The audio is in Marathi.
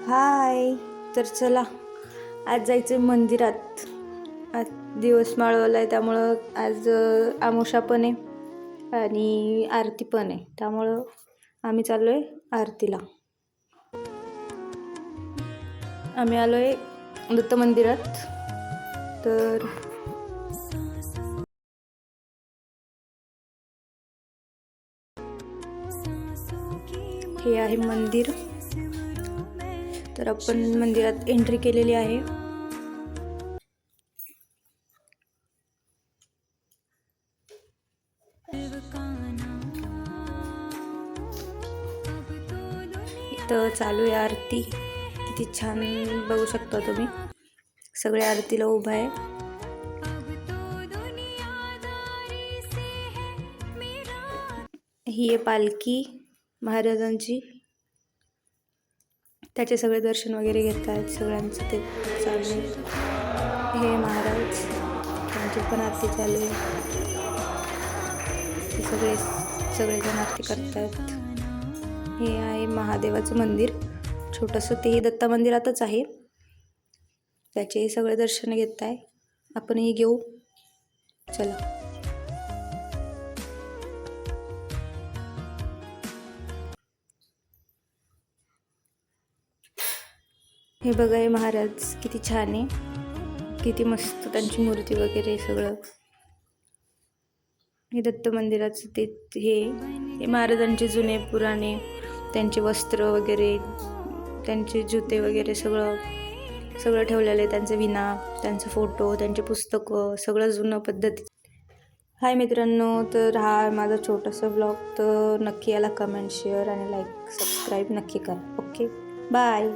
हाय. तर चला आज जायचं मंदिरात. आज दिवस माळवला आहे त्यामुळं आज आमोशा पण आहे आणि आरती पण आहे, त्यामुळं आम्ही चाललो आहे आरतीला. आम्ही आलो आहे दत्त मंदिरात. तर हे आहे मंदिर. तर आपण मंदिरात एंट्री केलेली आहे. इथं चालू आहे आरती. किती छान बघू शकता तुम्ही, सगळे आरतीला उभा आहे. ही आहे पालखी महाराजांची. त्याचे सगळे दर्शन वगैरे घेत आहेत, सगळ्यांचं ते चालू आहे. हे महाराज, त्यांची पण आरती चालू आहे. सगळेजण आरती करतात. हे आहे महादेवाचं मंदिर छोटंसं, तेही दत्ता मंदिरातच आहे. त्याचेही सगळे दर्शन घेत आहे. आपणही घेऊ, चला. हे बघा, हे महाराज किती छान आहे, किती मस्त त्यांची मूर्ती वगैरे सगळं. हे दत्त मंदिराचं हे महाराजांचे जुने पुराणे त्यांचे वस्त्र वगैरे, त्यांचे जुते वगैरे सगळं ठेवलेलं आहे. त्यांचे विणा, त्यांचे फोटो, त्यांचे पुस्तकं, सगळं जुनं पद्धती. हाय मित्रांनो, तर हा माझा छोटासा ब्लॉग. तर नक्की याला कमेंट, शेअर आणि लाईक, सबस्क्राईब नक्की करा. Okay, bye.